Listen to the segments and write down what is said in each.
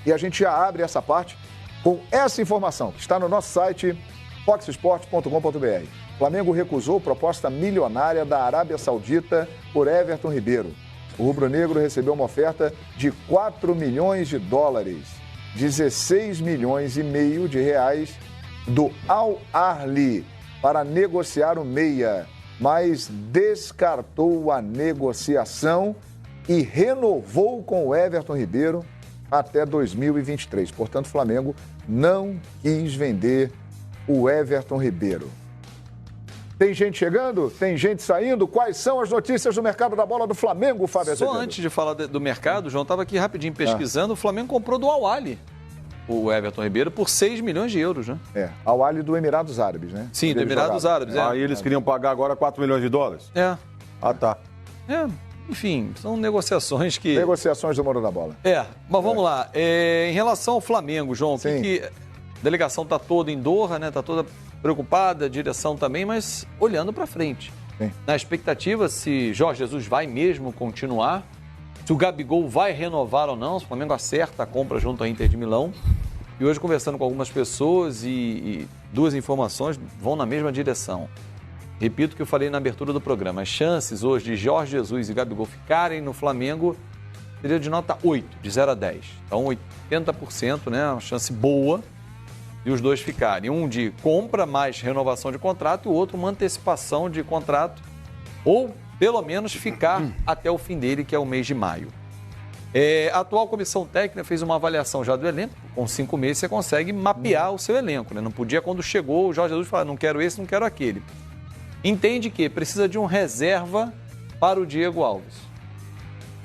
E a gente já abre essa parte com essa informação que está no nosso site foxsport.com.br. Flamengo recusou proposta milionária da Arábia Saudita por Everton Ribeiro. O rubro-negro recebeu uma oferta de 4 milhões de dólares, 16 milhões e meio de reais do Al Ahly para negociar o meia, mas descartou a negociação e renovou com o Everton Ribeiro até 2023. Portanto, o Flamengo não quis vender o Everton Ribeiro. Tem gente chegando? Tem gente saindo? Quais são as notícias do mercado da bola do Flamengo, Fábio Azevedo? Só antes de falar do mercado, João, estava aqui rapidinho pesquisando, o Flamengo comprou do Al Ahly o Everton Ribeiro por 6 milhões de euros, né? Al Ahly do Emirados Árabes, né? Sim, do Emirados Árabes. Aí eles queriam pagar agora 4 milhões de dólares? Ah, tá. Enfim, são negociações que... Negociações do mundo da bola. Mas vamos lá. Em relação ao Flamengo, João, a delegação está toda em Doha, né? Está toda preocupada, a direção também, mas olhando para frente. Sim. Na expectativa se Jorge Jesus vai mesmo continuar, se o Gabigol vai renovar ou não, se o Flamengo acerta a compra junto à Inter de Milão. E hoje, conversando com algumas pessoas e duas informações vão na mesma direção. Repito o que eu falei na abertura do programa. As chances hoje de Jorge Jesus e Gabigol ficarem no Flamengo seria de nota 8, de 0 a 10. Então, 80%, né? Uma chance boa de os dois ficarem. Um de compra mais renovação de contrato e o outro uma antecipação de contrato ou, pelo menos, ficar até o fim dele, que é o mês de maio. A atual comissão técnica fez uma avaliação já do elenco. Com 5 meses você consegue mapear o seu elenco, né? Não podia, quando chegou, o Jorge Jesus falar, não quero esse, não quero aquele. Entende que precisa de um reserva para o Diego Alves.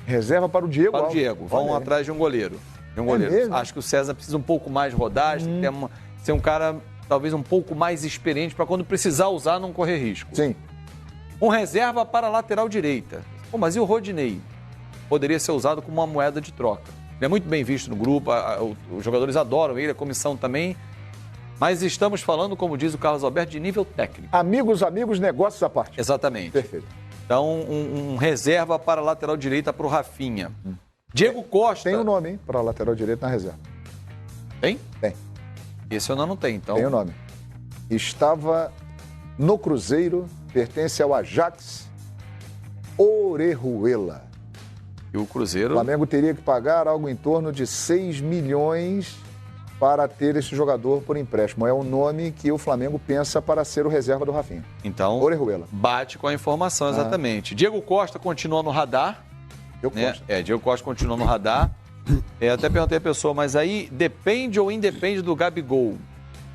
Reserva para o Diego Alves? Para o Diego. Vão atrás de um goleiro. Mesmo? Acho que o César precisa um pouco mais de rodagem, tem que ser um cara talvez um pouco mais experiente para quando precisar usar não correr risco. Sim. Um reserva para a lateral direita. Mas e o Rodinei? Poderia ser usado como uma moeda de troca. Ele é muito bem visto no grupo, os jogadores adoram ele, a comissão também. Mas estamos falando, como diz o Carlos Alberto, de nível técnico. Amigos, negócios à parte. Exatamente. Perfeito. Então, um reserva para a lateral direita para o Rafinha. Diego Costa... Tem um nome, hein, para a lateral direita na reserva. Tem? Tem. Esse eu não tenho, então. Tem o nome. Estava no Cruzeiro, pertence ao Ajax Orejuela. E o Cruzeiro... O Flamengo teria que pagar algo em torno de 6 milhões para ter esse jogador por empréstimo. É o nome que o Flamengo pensa para ser o reserva do Rafinha. Então, Orejuela. Bate com a informação, exatamente. Diego Costa continua no radar. Diego Costa continua no radar. Até perguntei a pessoa, mas aí depende ou independe do Gabigol?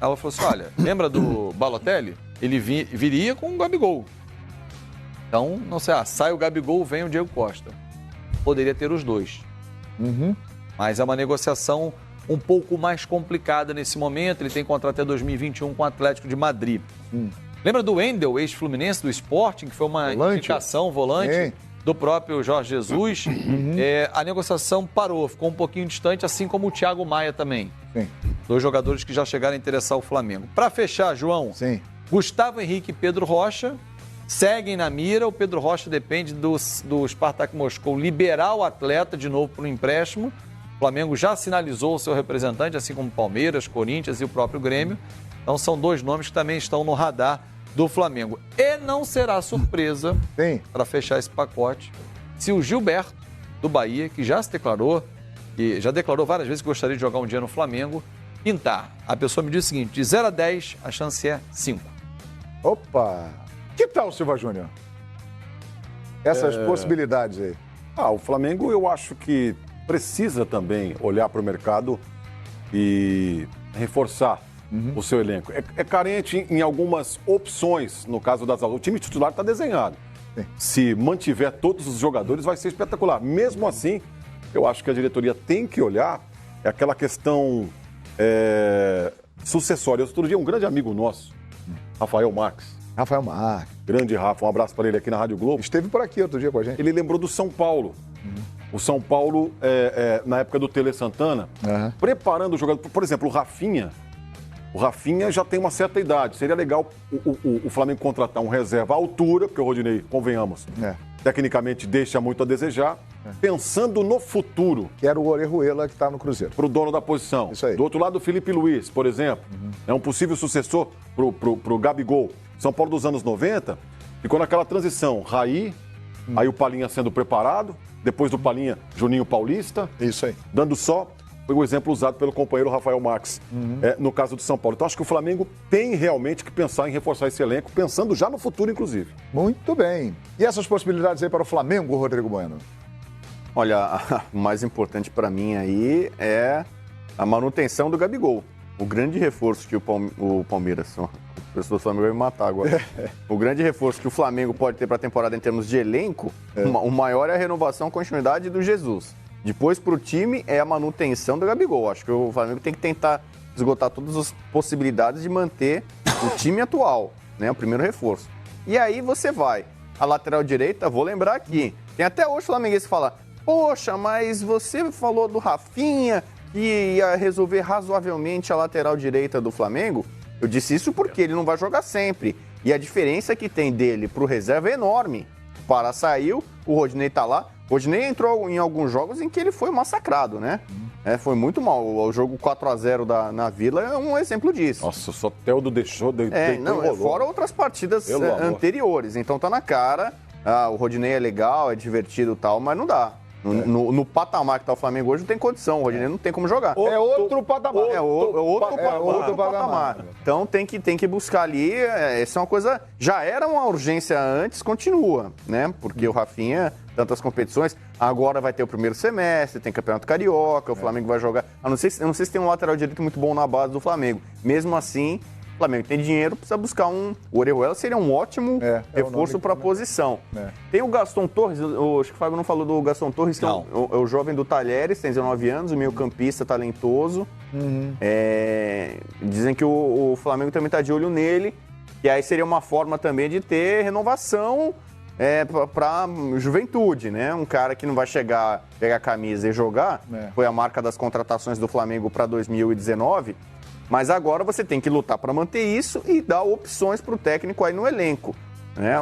Ela falou assim, olha, lembra do Balotelli? Ele viria com o Gabigol. Então, não sei, sai o Gabigol, vem o Diego Costa. Poderia ter os dois. Mas é uma negociação um pouco mais complicada nesse momento. Ele tem contrato até 2021 com o Atlético de Madrid. Lembra do Wendel, ex-fluminense do Sporting, que foi uma indicação, volante do próprio Jorge Jesus? A negociação parou, ficou um pouquinho distante, assim como o Thiago Maia também. Sim. 2 jogadores que já chegaram a interessar o Flamengo. Para fechar, João, Gustavo Henrique e Pedro Rocha seguem na mira. O Pedro Rocha depende do Spartak Moscou liberar o atleta de novo para o empréstimo. O Flamengo já sinalizou o seu representante, assim como Palmeiras, Corinthians e o próprio Grêmio. Então são 2 nomes que também estão no radar do Flamengo. E não será surpresa, para fechar esse pacote, se o Gilberto, do Bahia, que já se declarou, e já declarou várias vezes que gostaria de jogar um dia no Flamengo, pintar. A pessoa me diz o seguinte, de 0 a 10, a chance é 5. Opa! Que tal, Silva Júnior? Essas possibilidades aí. O Flamengo, eu acho que precisa também olhar para o mercado e reforçar o seu elenco. É carente em algumas opções, no caso das... O time titular está desenhado. Se mantiver todos os jogadores, vai ser espetacular. Mesmo assim, eu acho que a diretoria tem que olhar aquela questão sucessória. Outro dia, um grande amigo nosso, Rafael Marques. Grande Rafa, um abraço para ele aqui na Rádio Globo. Esteve por aqui outro dia com a gente. Ele lembrou do São Paulo. O São Paulo, na época do Tele Santana, preparando o jogador. Por exemplo, o Rafinha já tem uma certa idade. Seria legal o Flamengo contratar um reserva à altura, porque o Rodinei, convenhamos, tecnicamente deixa muito a desejar. pensando no futuro. Que era o Orejuela que está no Cruzeiro. Para o dono da posição. Isso aí. Do outro lado, o Felipe Luiz, por exemplo. É um possível sucessor pro Gabigol. São Paulo dos anos 90, ficou naquela transição. Raí, aí o Palinha sendo preparado, depois do Palinha, Juninho Paulista. Isso aí. Dando só, foi o exemplo usado pelo companheiro Rafael Marques, no caso do São Paulo. Então acho que o Flamengo tem realmente que pensar em reforçar esse elenco, pensando já no futuro, inclusive. Muito bem. E essas possibilidades aí para o Flamengo, Rodrigo Bueno? Olha, o mais importante para mim aí é a manutenção do Gabigol. O grande reforço que o Palmeiras, o pessoal do Flamengo vai me matar agora. O grande reforço que o Flamengo pode ter para a temporada em termos de elenco, o maior é a renovação, continuidade do Jesus. Depois, para o time, é a manutenção do Gabigol. Acho que o Flamengo tem que tentar esgotar todas as possibilidades de manter o time atual, né? O primeiro reforço. E aí você vai. A lateral direita, vou lembrar aqui, tem até hoje o flamenguista que fala: poxa, mas você falou do Rafinha que ia resolver razoavelmente a lateral direita do Flamengo. Eu disse isso porque ele não vai jogar sempre. E a diferença que tem dele pro reserva é enorme. O Pará saiu, o Rodinei tá lá. O Rodinei entrou em alguns jogos em que ele foi massacrado, né? Foi muito mal. O jogo 4-0 na Vila é um exemplo disso. Nossa, o Soteldo deixou... Fora outras partidas anteriores. Então tá na cara. O Rodinei é legal, é divertido e tal, mas não dá. No patamar que tá o Flamengo hoje, não tem condição. O Rodinei não tem como jogar. É outro patamar. É outro patamar. Então tem que buscar ali. Essa é uma coisa... Já era uma urgência antes, continua, né? Porque o Rafinha, tantas competições, agora vai ter o primeiro semestre, tem Campeonato Carioca, o Flamengo vai jogar... Eu não sei se tem um lateral direito muito bom na base do Flamengo. Mesmo assim, o Flamengo tem dinheiro, precisa buscar um... O Orejuela seria um ótimo reforço para a posição. Tem o Gaston Torres, acho que o Fábio não falou do Gaston Torres, que é o jovem do Talheres, tem 19 anos, o meio-campista talentoso. Dizem que o Flamengo também está de olho nele, e aí seria uma forma também de ter renovação para juventude, né? Um cara que não vai chegar, pegar a camisa e jogar, foi a marca das contratações do Flamengo para 2019, mas agora você tem que lutar para manter isso e dar opções para o técnico aí no elenco.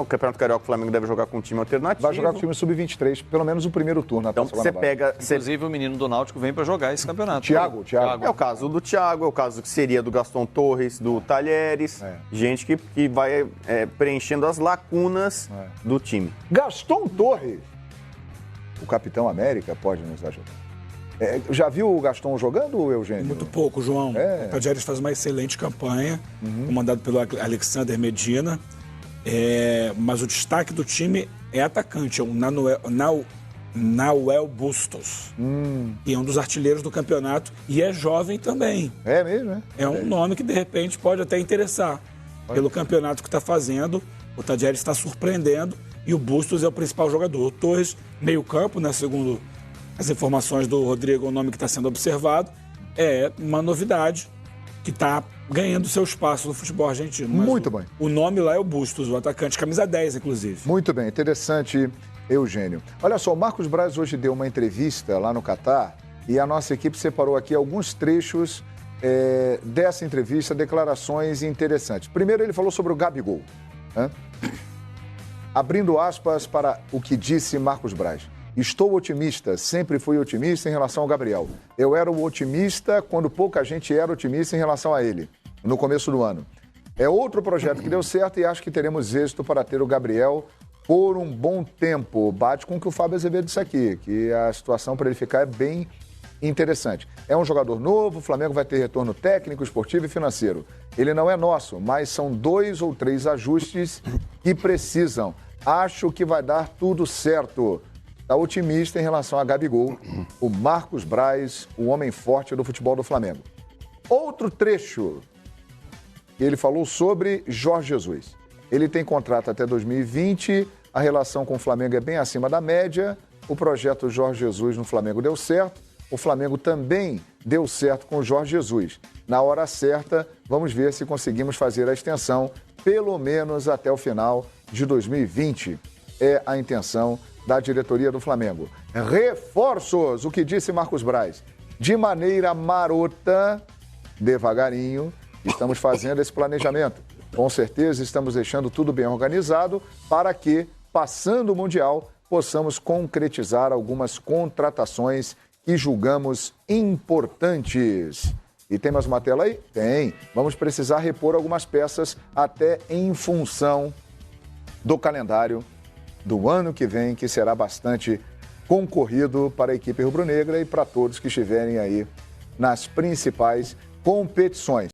O Campeonato Carioca, o Flamengo deve jogar com um time alternativo. Vai jogar com o time sub-23, pelo menos o primeiro turno. Então você pega... Inclusive o menino do Náutico vem para jogar esse campeonato. Thiago. É o caso do Thiago, é o caso que seria do Gaston Torres, do Talheres. Gente que vai preenchendo as lacunas do time. Gaston Torres, o capitão América, pode nos ajudar. Já viu o Gaston jogando, Eugênio? Muito pouco, João. O Talheres faz uma excelente campanha, comandado pelo Alexander Medina. Mas o destaque do time é atacante, é o Nahuel Bustos, que é um dos artilheiros do campeonato e é jovem também. É mesmo, né? É um nome que, de repente, pode até interessar. Pelo campeonato que está fazendo, o Talheres está surpreendendo e o Bustos é o principal jogador. O Torres, meio campo, né, segundo as informações do Rodrigo, o nome que está sendo observado, é uma novidade que está ganhando seu espaço no futebol argentino. Muito bem. O nome lá é o Bustos, o atacante, camisa 10, inclusive. Muito bem, interessante, Eugênio. Olha só, o Marcos Braz hoje deu uma entrevista lá no Catar e a nossa equipe separou aqui alguns trechos dessa entrevista, declarações interessantes. Primeiro, ele falou sobre o Gabigol. Abrindo aspas para o que disse Marcos Braz. Estou otimista, sempre fui otimista em relação ao Gabriel. Eu era o otimista quando pouca gente era otimista em relação a ele, no começo do ano. É outro projeto que deu certo e acho que teremos êxito para ter o Gabriel por um bom tempo. Bate com o que o Fábio Azevedo disse aqui, que a situação para ele ficar é bem interessante. É um jogador novo, o Flamengo vai ter retorno técnico, esportivo e financeiro. Ele não é nosso, mas são 2 ou 3 ajustes que precisam. Acho que vai dar tudo certo. Está otimista em relação a Gabigol, o Marcos Braz, o homem forte do futebol do Flamengo. Outro trecho, ele falou sobre Jorge Jesus. Ele tem contrato até 2020, a relação com o Flamengo é bem acima da média, o projeto Jorge Jesus no Flamengo deu certo, o Flamengo também deu certo com o Jorge Jesus. Na hora certa, vamos ver se conseguimos fazer a extensão, pelo menos até o final de 2020. É a intenção da diretoria do Flamengo. Reforços, o que disse Marcos Braz. De maneira marota, devagarinho, estamos fazendo esse planejamento. Com certeza estamos deixando tudo bem organizado para que, passando o Mundial, possamos concretizar algumas contratações que julgamos importantes. E tem mais uma tela aí? Tem. Vamos precisar repor algumas peças até em função do calendário do ano que vem, que será bastante concorrido para a equipe rubro-negra e para todos que estiverem aí nas principais competições.